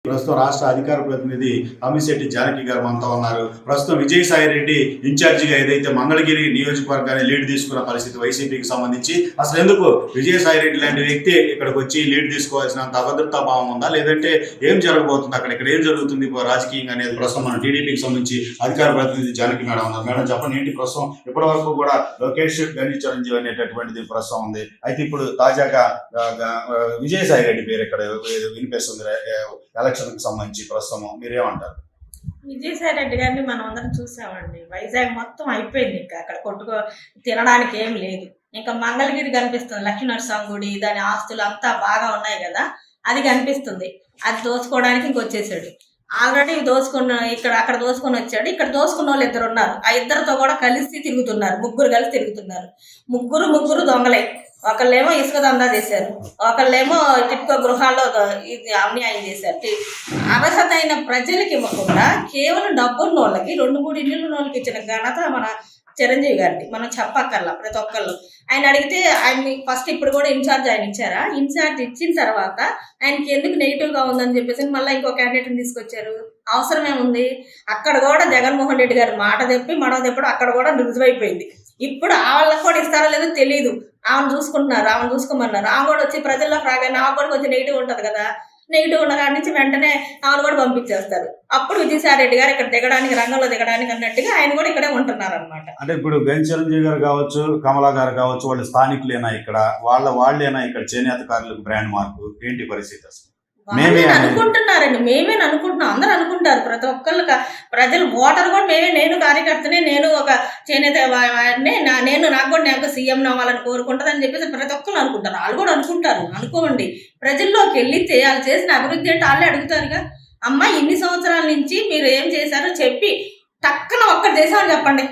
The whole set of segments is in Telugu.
ప్రస్తుతం రాష్ట్ర అధికార ప్రతినిధి అమిశెట్టి జానకి గారు మనతో ఉన్నారు. ప్రస్తుతం విజయసాయి రెడ్డి ఇన్ఛార్జిగా ఏదైతే మంగళగిరి నియోజకవర్గాన్ని లీడ్ తీసుకున్న పరిస్థితి వైసీపీకి సంబంధించి, అసలు ఎందుకు విజయసాయి రెడ్డి లాంటి వ్యక్తి ఇక్కడికి వచ్చి లీడ్ తీసుకోవాల్సినంత అభద్రతా భావం ఉందా, లేదంటే ఏం జరగబోతుంది ఇక్కడ ఏం జరుగుతుంది రాజకీయంగా అనేది ప్రస్తుతం మన టీడీపీకి సంబంధించి అధికార ప్రతినిధి జానకి మేడం ఉన్నారు. మేడం చెప్పండి, ఏంటి ప్రస్తుతం ఇప్పటి వరకు కూడా లోకేష్ గని చిరంజీవి అనేటటువంటిది ప్రస్తుతం ఉంది. అయితే ఇప్పుడు తాజాగా విజయసాయి రెడ్డి పేరు ఇక్కడ వినిపిస్తుంది ఎలక్షన్ కి సంబంధించి. ప్రస్తుతం మీరేమంటారు? విజయసాయి రెడ్డి గారిని మనం అందరం చూసామండి. వైజాగ్ మొత్తం అయిపోయింది, ఇంకా అక్కడ తినడానికి ఏం లేదు. ఇంకా మంగళగిరి కనిపిస్తుంది, లక్ష్మీనరసింహ గుడి, దాని ఆస్తులు అంతా బాగా ఉన్నాయి కదా, అది కనిపిస్తుంది. అది దోచుకోవడానికి ఇంకొచ్చేసాడు. ఆల్రెడీ అక్కడ దోచుకొని వచ్చాడు. ఇక్కడ దోచుకున్న వాళ్ళు 2 ఉన్నారు. ఆ 2తో కూడా కలిసి తిరుగుతున్నారు, 3 కలిసి తిరుగుతున్నారు. ముగ్గురు దొంగలే. ఒకళ్ళేమో ఇసుక దందా చేశారు, ఒకళ్ళేమో టిట్కో గృహాల్లో ఇది అన్యాయం చేశారు. అర్హత అయిన ప్రజలకి ఇవ్వకుండా కేవలం డబ్బున్న వాళ్ళకి 2-3 ఇళ్ళు వాళ్ళకి ఇచ్చిన ఘనత మన చిరంజీవి గారిని మనం చెప్పక్కర్లా. ప్రతి ఒక్కళ్ళు ఆయన అడిగితే ఆయన్ని ఫస్ట్ ఇప్పుడు కూడా ఇన్ఛార్జ్ ఆయన ఇచ్చారా, ఇన్ఛార్జ్ ఇచ్చిన తర్వాత ఆయనకి ఎందుకు నెగిటివ్గా ఉందని చెప్పేసి మళ్ళీ ఇంకో క్యాండిడేట్ని తీసుకొచ్చారు. అవసరమేముంది? అక్కడ కూడా జగన్మోహన్ రెడ్డి గారు మాట తెప్పి మడవ తెప్పడం అక్కడ కూడా రుజువైపోయింది. ఇప్పుడు వాళ్ళకి కూడా ఇస్తారో లేదో తెలియదు. ఆమెను చూసుకుంటున్నారు, ఆమెను చూసుకోమన్నారు. ఆమె కూడా వచ్చి ప్రజల్లో ఫ్రాగానే ఆమె కూడా కొంచెం నెగిటివ్ ఉంటుంది కదా, నెగిటివ్ ఉన్న కాడి నుంచి వెంటనే ఆమెను కూడా పంపించేస్తారు. అప్పుడు విజయసాయి రెడ్డి గారు ఇక్కడ రంగంలో దిగడానికి అన్నట్టుగా ఆయన కూడా ఇక్కడే ఉంటున్నారు అనమాట. అంటే ఇప్పుడు గని చిరంజీవి గారు కావచ్చు, కమలా గారు కావచ్చు, వాళ్ళు స్థానికులేనా ఇక్కడ, వాళ్ళేనా ఇక్కడ చేనేత కార్మికులకు బ్రాండ్ మార్కు? ఏంటి పరిస్థితి అసలు? అనుకుంటున్నారండి, మేమేని అనుకుంటున్నాం, అందరూ అనుకుంటారు. ప్రతి ఒక్కళ్ళు ప్రజలు ఓటర్ కూడా నేను కార్యకర్తనే, నేను ఒక చేనేత నాకు కూడా సీఎం అవ్వాలని కోరుకుంటుందని చెప్పేసి ప్రతి ఒక్కళ్ళు అనుకుంటారు. వాళ్ళు కూడా అనుకుంటారు. అనుకోండి, ప్రజల్లోకి వెళ్తే వాళ్ళు చేసిన అభివృద్ధి అంటే వాళ్ళే అడుగుతారుగా. అమ్మ ఇన్ని సంవత్సరాల నుంచి మీరు ఏం చేశారో చెప్పి టక్కన ఒక్కటి చేసామని చెప్పండి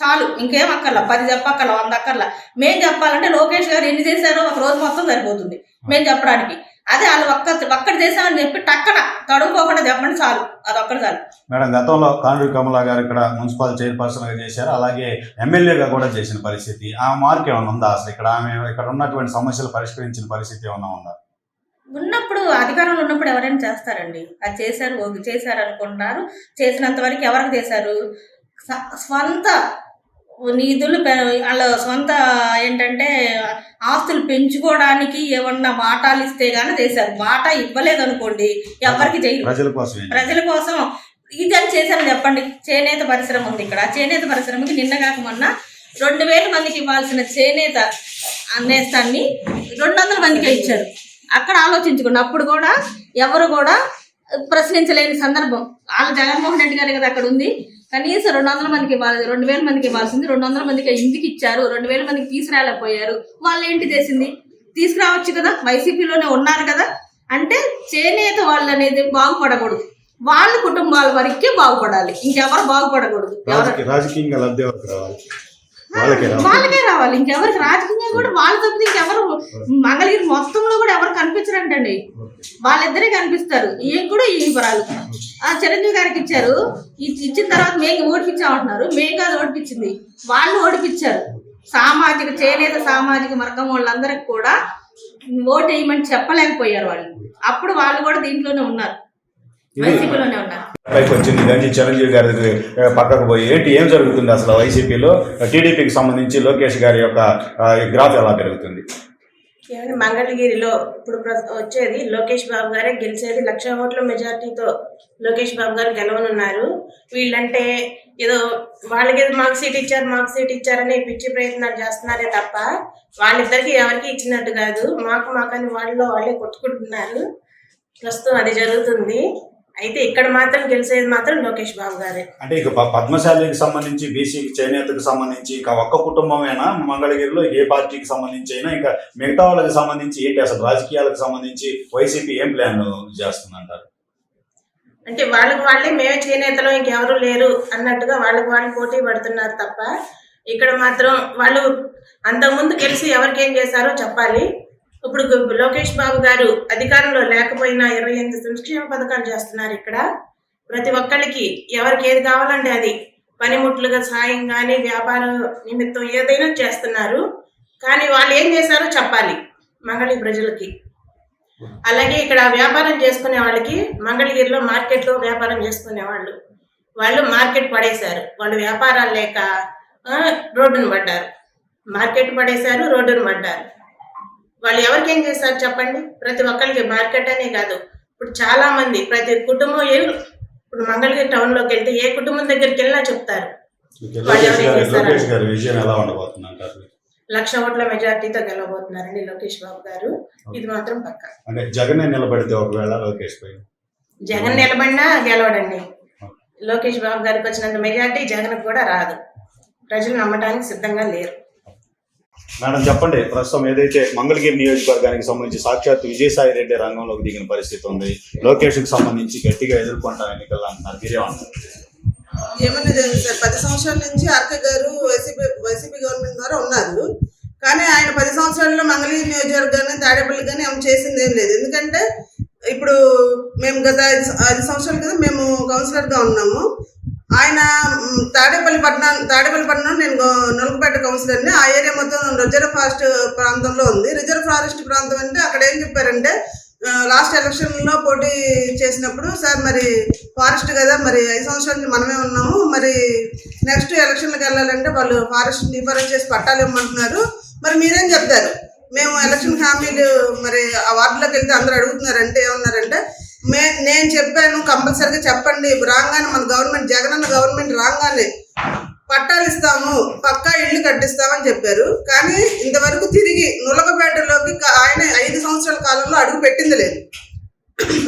చాలు, ఇంకేం అక్కర్లా. 10 చెప్పక్కర్లా, 100 అక్కర్లా. మేము చెప్పాలంటే లోకేష్ గారు ఎన్ని చేశారో ఒక రోజు మొత్తం సరిపోతుంది మేము చెప్పడానికి. అదే వాళ్ళు ఒక్కటి చేసామని చెప్పి టక్కన తడుకోకుండా చెప్పండి చాలు, అది ఒక్కటి చాలు. మేడం, గతంలో కాండ్రి కమలా గారు ఇక్కడ మున్సిపల్ చైర్పర్సన్ గా చేశారు, అలాగే ఎమ్మెల్యేగా కూడా చేసిన పరిస్థితి. ఆ మార్క్ ఏమైనా ఉందా అసలు? ఇక్కడ ఉన్నటువంటి సమస్యలు పరిష్కరించిన పరిస్థితి ఏమైనా ఉందా? ఉన్నప్పుడు అధికారంలో ఉన్నప్పుడు ఎవరైనా చేస్తారండి. అది చేశారు అనుకుంటున్నారు. చేసినంత వరకు ఎవరికి చేశారు? స్వంత నిధులు వాళ్ళ సొంత ఏంటంటే ఆస్తులు పెంచుకోవడానికి ఏమన్నా వాటాలు ఇస్తే గానీ చేశారు. వాటా ఇవ్వలేదు అనుకోండి, ఎవరికి చేయరు. ప్రజల కోసం ఇదని చేశారని చెప్పండి. చేనేత పరిశ్రమ ఉంది ఇక్కడ. చేనేత పరిశ్రమకి నిన్న కాక మొన్న 2000 మందికి ఇవ్వాల్సిన చేనేత నేస్తాన్ని 200 మందికే ఇచ్చారు. అక్కడ ఆలోచించుకోండి. అప్పుడు కూడా ఎవరు కూడా ప్రశ్నించలేని సందర్భం. వాళ్ళ జగన్మోహన్ రెడ్డి గారి కదా అక్కడ ఉంది. కనీసం 200 మందికి ఇవ్వాలి, 2000 మందికి ఇవ్వాల్సింది 200 మందికి ఎందుకు ఇచ్చారు? 2000 మందికి తీసుకురాలేకపోయారు. వాళ్ళు ఏంటి చేసింది? తీసుకురావచ్చు కదా, వైసీపీలోనే ఉన్నారు కదా. అంటే చేనేత వాళ్ళు అనేది బాగుపడకూడదు, వాళ్ళ కుటుంబాల వరకే బాగుపడాలి, ఇంకెవరు బాగుపడకూడదు. రాజకీయంగా లబ్ధి రావాలి, వాళ్ళకే రావాలి, ఇంకెవరికి రాజకీయంగా కూడా వాళ్ళ తప్పితే ఇంకెవరు మంగళగిరి మొత్తంలో కూడా ఎవరు కనిపించరంటండి. వాళ్ళిద్దరే కనిపిస్తారు. ఏం కూడా ఈ పరాలు చిరంజీవి గారికి ఇచ్చారు. ఇచ్చిన తర్వాత మేము ఓడిపించామంటున్నారు. మేము కాదు ఓడిపించింది, వాళ్ళు ఓడిపించారు. చేనేత సామాజిక వర్గం వాళ్ళందరికి కూడా ఓటు వేయమని చెప్పలేకపోయారు వాళ్ళు. అప్పుడు వాళ్ళు కూడా దీంట్లోనే ఉన్నారు, వైసీపీలోనే ఉన్నారు. వచ్చింది గంజి చిరంజీవి గారి పక్కకు పోయి ఏం జరుగుతుంది అసలు వైసీపీలో? టీడీపీకి సంబంధించి లోకేష్ గారి యొక్క గ్రాఫ్ ఎలా పెరుగుతుంది? మంగళగిరిలో ఇప్పుడు వచ్చేది లోకేష్ బాబు గారే గెలిచేది. 1,00,000 ఓట్ల మెజార్టీతో లోకేష్ బాబు గారు గెలవనున్నారు. వీళ్ళంటే ఏదో వాళ్ళకి మాకు సీట్ ఇచ్చారని పిచ్చి ప్రయత్నాలు చేస్తున్నారే తప్ప వాళ్ళిద్దరికి ఎవరికి ఇచ్చినట్టు కాదు. మాకని వాళ్ళే కొట్టుకుంటున్నారు. ప్రస్తుతం అది జరుగుతుంది. అయితే ఇక్కడ మాత్రం గెలిచేది మాత్రం లోకేష్ బాబు గారే. అంటే ఇక పద్మశాలికి సంబంధించి, బీసీకి, చేనేతకు సంబంధించి ఇక ఒక్క కుటుంబమేనా మంగళగిరిలో? ఏ పార్టీకి సంబంధించి అయినా ఇంకా మిగతా వాళ్ళకి సంబంధించి ఏంటి అసలు? రాజకీయాలకు సంబంధించి వైసీపీ ఏం ప్లాన్ చేస్తుందంటారు? అంటే వాళ్ళే మేమే చేనేతలో ఇంకెవరు లేరు అన్నట్టుగా వాళ్ళు పోటీ పడుతున్నారు తప్ప ఇక్కడ మాత్రం వాళ్ళు అంతకుముందు గెలిచి ఎవరికేం చేశారో చెప్పాలి. ఇప్పుడు లోకేష్ బాబు గారు అధికారంలో లేకపోయినా 28 సంక్షేమ పథకాలు చేస్తున్నారు. ఇక్కడ ప్రతి ఒక్కరికి ఎవరికి ఏది కావాలంటే అది పనిముట్లుగా సాయం కానీ వ్యాపార నిమిత్తం ఏదైనా చేస్తున్నారు. కానీ వాళ్ళు ఏం చేశారో చెప్పాలి మంగళగిరి ప్రజలకి. అలాగే ఇక్కడ వ్యాపారం చేసుకునే వాళ్ళకి మంగళగిరిలో మార్కెట్లో వ్యాపారం చేసుకునే వాళ్ళు మార్కెట్ పడేశారు. వాళ్ళు వ్యాపారాలు లేక రోడ్డును పడ్డారు. మార్కెట్ పడేశారు, రోడ్డును పడ్డారు. వాళ్ళు ఎవరికేం చేశారు చెప్పండి? ప్రతి ఒక్కరికి మార్కెట్ అనే కాదు, ఇప్పుడు చాలా మంది ప్రతి కుటుంబం ఇప్పుడు మంగళగిరి టౌన్ లోకి వెళ్తే ఏ కుటుంబం దగ్గరికి వెళ్ళినా చెప్తారు వాళ్ళు ఎవరేం చేశారు. విజయం ఎలా ఉండబోతుంది అంటారు? 1,00,000 ఓట్ల మెజార్టీతో గెలవబోతున్నారండి లోకేష్ బాబు గారు. ఇది మాత్రం పక్కా. అంటే జగన్ నిలబడితే ఒకవేళ లోకేష్ పై జగన్ నిలబడినా గెలవడండి. లోకేష్ బాబు గారికి వచ్చినంత మెజార్టీ జగన్ కూడా రాదు. ప్రజలు నమ్మడానికి సిద్ధంగా లేరు. మేడం చెప్పండి, ప్రస్తుతం ఏదైతే మంగళగిరి నియోజకవర్గానికి సంబంధించి సాక్షాత్ విజయసాయి రెడ్డి రంగంలోకి దిగిన పరిస్థితి ఉంది, లోకేష్ కి సంబంధించి గట్టిగా ఎదుర్కొంటాం ఎన్నికలు అంటున్నారు, మీరేమంటారు? ఏమన్నా జరిగింది సార్, 10 సంవత్సరాల నుంచి ఆర్కే గారు వైసీపీ గవర్నమెంట్ ద్వారా ఉన్నారు. కానీ ఆయన 10 సంవత్సరాల్లో మంగళగిరి నియోజకవర్గాన్ని తాడేపల్లి కానీ ఏమైనా చేసింది ఏం లేదు. ఎందుకంటే ఇప్పుడు మేము గత 5 సంవత్సరాల క్రితం మేము కౌన్సిలర్గా ఉన్నాము. ఆయన తాడేపల్లి పట్టణం నేను నలుగుపేట కౌన్సిలర్ని. ఆ ఏరియా మొత్తం రిజర్వ్ ఫారెస్ట్ ప్రాంతంలో ఉంది. రిజర్వ్ ఫారెస్ట్ ప్రాంతం అంటే అక్కడ ఏం చెప్పారంటే లాస్ట్ ఎలక్షన్లో పోటీ చేసినప్పుడు, సార్ మరి ఫారెస్ట్ కదా, మరి 5 సంవత్సరాల నుంచి మనమే ఉన్నాము, మరి నెక్స్ట్ ఎలక్షన్లకు వెళ్ళాలంటే వాళ్ళు ఫారెస్ట్ డిఫరెన్స్ చేసి పట్టాలు ఇవ్వమంటున్నారు, మరి మీరేం చెప్తారు? మేము ఎలక్షన్ హామీలు మరి ఆ వార్డులోకి వెళ్తే అందరూ అడుగుతున్నారంటే ఏమన్నారంటే, నేను చెప్పాను కంపల్సరీగా చెప్పండి, రాగానే మన గవర్నమెంట్ జగనన్న గవర్నమెంట్ రాగానే పట్టాలు ఇస్తాము, పక్కా ఇళ్ళు కట్టిస్తామని చెప్పారు. కానీ ఇంతవరకు తిరిగి నులకపేటలోకి ఆయన 5 సంవత్సరాల కాలంలో అడుగు పెట్టింది లేదు.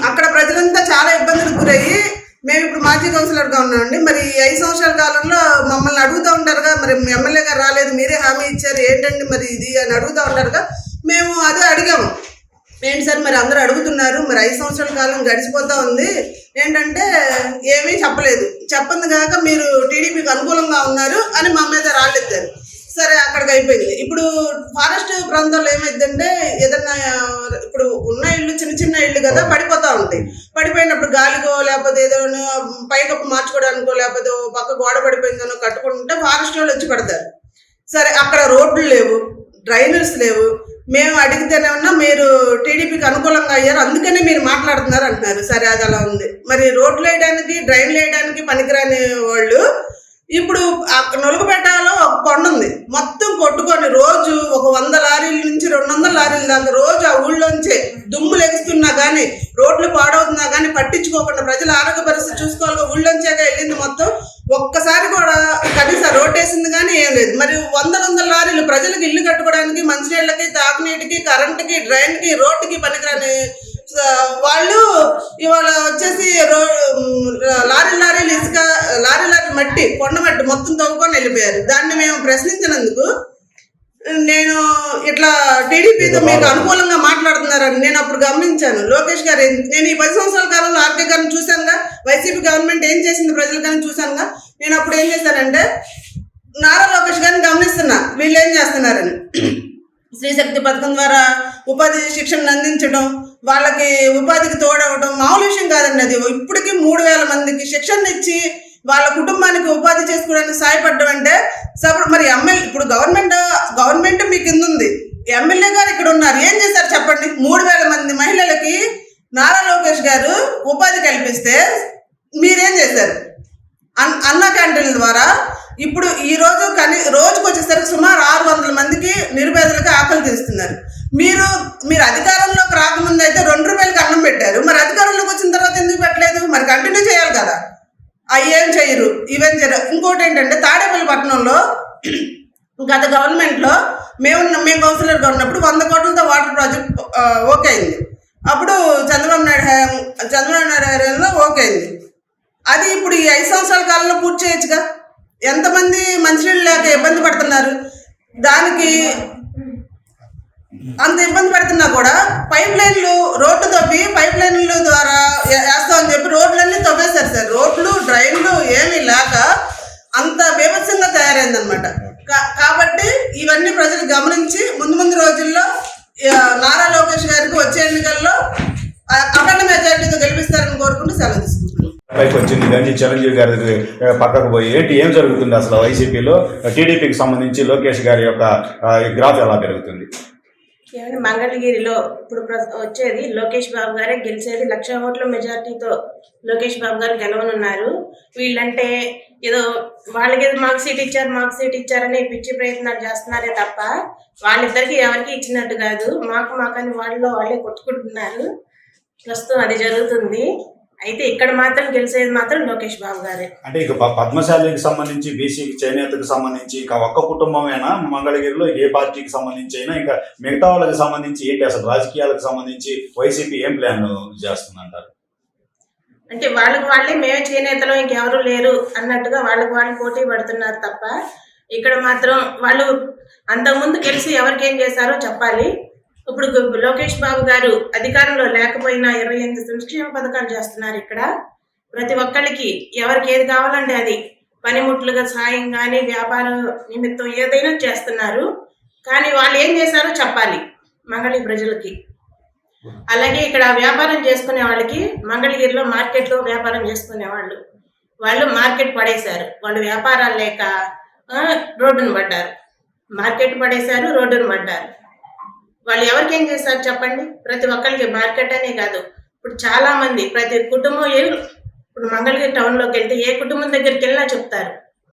అక్కడ ప్రజలంతా చాలా ఇబ్బందులకు గురయ్యి, మేము ఇప్పుడు మాజీ కౌన్సిలర్గా ఉన్నామండి, మరి 5 సంవత్సరాల కాలంలో మమ్మల్ని అడుగుతూ ఉంటారుగా, మరి ఎమ్మెల్యే గారు రాలేదు, మీరే హామీ ఇచ్చారు ఏంటండి మరి ఇది అని అడుగుతూ ఉంటారుగా. మేము అదే అడిగాము, ఏంటి సార్ మరి అందరూ అడుగుతున్నారు, మరి 5 సంవత్సరాల కాలం గడిచిపోతూ ఉంది ఏంటంటే ఏమీ చెప్పలేదు. చెప్పంది కాక మీరు టీడీపీకి అనుకూలంగా ఉన్నారు అని మా మీద రాళ్ళెత్తారు. సరే అక్కడికి అయిపోయింది. ఇప్పుడు ఫారెస్ట్ ప్రాంతాల్లో ఏమైందంటే ఏదన్నా ఇప్పుడు ఉన్న ఇళ్ళు చిన్న చిన్న ఇళ్ళు కదా పడిపోతూ ఉంటాయి. పడిపోయినప్పుడు గాలికో లేకపోతే ఏదో పైకప్పు మార్చుకోవడానికో లేకపోతే పక్క గోడ పడిపోయిందనో కట్టుకుంటుంటే ఫారెస్ట్ వాళ్ళు వచ్చి పడతారు. సరే అక్కడ రోడ్లు లేవు, డ్రైనేజ్ లేవు. మేము అడిగితేనే ఉన్నా మీరు టీడీపీకి అనుకూలంగా అయ్యారు అందుకనే మీరు మాట్లాడుతున్నారు అంటున్నారు. సరే అది అలా ఉంది. మరి రోడ్లు వేయడానికి డ్రైన్లు వేయడానికి పనికిరాని వాళ్ళు ఇప్పుడు నొలుగుపేటలో ఒక కొండ ఉంది, మొత్తం కొట్టుకొని రోజు ఒక 100 లారీల నుంచి 200 లారీల దాకా రోజు ఆ ఊళ్ళోంచే దుమ్ము లెగుస్తున్నా కానీ రోడ్లు పాడవుతున్నా కానీ పట్టించుకోకుండా ప్రజల ఆరోగ్య పరిస్థితి చూసుకోవాలి. ఊళ్ళోంచాక వెళ్ళింది మొత్తం, ఒక్కసారి కూడా కనీసం రోడ్ వేసింది కానీ ఏం లేదు. మరి 100 లారీలు ప్రజలకు ఇల్లు కట్టుకోవడానికి, మంచినీళ్ళకి, తాగునీటికి, కరెంటుకి, డ్రైన్కి, రోడ్డుకి పనికిరాని వాళ్ళు ఇవాళ వచ్చేసి లారీలు ఇసుక, లారీ మట్టి, కొండ మట్టి మొత్తం తవ్వుకొని వెళ్ళిపోయారు. దాన్ని మేము ప్రశ్నించినందుకు నేను ఇట్లా టీడీపీతో మీకు అనుకూలంగా మాట్లాడుతున్నారని నేను అప్పుడు గమనించాను. లోకేష్ గారు, నేను ఈ 10 సంవత్సరాల కాలంలో ఆర్కే గారిని చూశానుగా, వైసీపీ గవర్నమెంట్ ఏం చేసింది ప్రజలకని చూశానుగా. నేను అప్పుడు ఏం చేశానంటే నారా లోకేష్ గారిని గమనిస్తున్నా వీళ్ళు ఏం చేస్తున్నారని. శ్రీశక్తి పథకం ద్వారా ఉపాధి శిక్షణను అందించడం, వాళ్ళకి ఉపాధికి తోడవడం మామూలు విషయం కాదండి. అది ఇప్పటికీ 3,000 మందికి శిక్షణ ఇచ్చి వాళ్ళ కుటుంబానికి ఉపాధి చేసుకోవడానికి సాయపడడం అంటే మరి ఇప్పుడు గవర్నమెంట్ మీ కింద ఉంది, ఎమ్మెల్యే గారు ఇక్కడ ఉన్నారు, ఏం చేశారు చెప్పండి? 3,000 మంది మహిళలకి నారా లోకేష్ గారు ఉపాధి కల్పిస్తే మీరేం చేశారు? అన్న క్యాంటీన్ల ద్వారా ఇప్పుడు ఈ రోజు రోజుకు వచ్చేసరికి సుమారు 600 మందికి నిరుపేదలకు ఆకలి తీస్తున్నారు. మీరు అధికారంలోకి రాకముందు అయితే 2 రూపాయలకి అన్నం పెట్టారు, మరి అధికారంలోకి వచ్చిన తర్వాత ఎందుకు పెట్టలేదు? మరి కంటిన్యూ చేయాలి కదా. అయ్యేం చేయరు, ఇవేం చేయరు. ఇంకోటి ఏంటంటే తాడేపల్లి పట్టణంలో గత గవర్నమెంట్లో మేము కౌన్సిలర్గా ఉన్నప్పుడు 100 కోట్లతో వాటర్ ప్రాజెక్ట్ ఓకే అయింది. అప్పుడు చంద్రబాబు నాయుడు హయాంలో ఓకే అయింది. అది ఇప్పుడు ఈ 5 సంవత్సరాల కాలంలో పూర్తి చేయొచ్చుగా. ఎంతమంది మంచినీళ్ళు లేక ఇబ్బంది పడుతున్నారు. దానికి అంత ఇబ్బంది పడుతున్నా కూడా రోడ్డు తవ్వి పైప్ లైన్ల ద్వారా వేస్తామని చెప్పి రోడ్లన్నీ తవ్వేశారు సార్. రోడ్లు డ్రైన్లు ఏమీ లేక అంత బీభత్సంగా తయారైందనమాట. కాబట్టి ఇవన్నీ ప్రజలు గమనించి ముందు రోజుల్లో నారా లోకేష్ గారికి వచ్చే ఎన్నికల్లో అఖండ మెజారిటీతో గెలిపిస్తారని కోరుకుంటూ సెలవు తీసుకుంటున్నాను. పైకి వచ్చింది గంజి చిరంజీవి గారి పక్కకు పోయి ఏం జరుగుతుంది అసలు వైసీపీలో? టీడీపీకి సంబంధించి లోకేష్ గారి యొక్క గ్రాఫ్ ఎలా పెరుగుతుంది? ఏమంటే మంగళగిరిలో ఇప్పుడు వచ్చేది లోకేష్ బాబు గారే గెలిచేది 1,00,000 ఓట్ల మెజార్టీతో లోకేష్ బాబు గారు గెలవనున్నారు. వీళ్ళంటే ఏదో వాళ్ళకేదో మాకు సీట్ ఇచ్చారని పిచ్చి ప్రయత్నాలు చేస్తున్నారే తప్ప వాళ్ళిద్దరికి ఎవరికి ఇచ్చినట్టు కాదు. మాకని వాళ్ళే కొట్టుకుంటున్నారు. ప్రస్తుతం అది జరుగుతుంది. అయితే ఇక్కడ మాత్రం గెలిచేది మాత్రం లోకేష్ బాబు గారే. అంటే ఇక పద్మశాలికి సంబంధించి బీసీకి చేనేతకు సంబంధించి ఇక ఒక్క కుటుంబమేనా మంగళగిరిలో ఏ పార్టీకి సంబంధించి అయినా ఇంకా మిగతా వాళ్ళకి సంబంధించి ఏంటి అసలు రాజకీయాలకు సంబంధించి వైసీపీ ఏం ప్లాన్ చేస్తుందంటారు? అంటే వాళ్ళే మేమే చేనేతలో ఇంకెవరు లేరు అన్నట్టుగా వాళ్ళు పోటీ పడుతున్నారు తప్ప ఇక్కడ మాత్రం వాళ్ళు అంతకుముందు గెలిచి ఎవరికేం చేశారో చెప్పాలి. ఇప్పుడు లోకేష్ బాబు గారు అధికారంలో లేకపోయినా 28 సంక్షేమ పథకాలు చేస్తున్నారు. ఇక్కడ ప్రతి ఒక్కరికి ఎవరికి ఏది కావాలంటే అది పనిముట్లుగా సాయం కానీ వ్యాపారం నిమిత్తం ఏదైనా చేస్తున్నారు. కానీ వాళ్ళు ఏం చేశారో చెప్పాలి మంగళగిరి ప్రజలకి. అలాగే ఇక్కడ వ్యాపారం చేసుకునే వాళ్ళకి మంగళగిరిలో మార్కెట్లో వ్యాపారం చేసుకునే వాళ్ళు మార్కెట్ పడేశారు. వాళ్ళు వ్యాపారాలు లేక రోడ్డును పడ్డారు. మార్కెట్ పడేశారు, రోడ్డును పడ్డారు. వాళ్ళు ఎవరికి ఏం చేశారు చెప్పండి? ప్రతి ఒక్కరికి మార్కెట్ అనే కాదు, ఇప్పుడు చాలా మంది ప్రతి కుటుంబం ఇప్పుడు మంగళగిరి టౌన్లోకి వెళ్తే ఏ కుటుంబం దగ్గరికి వెళ్ళినా చెప్తారు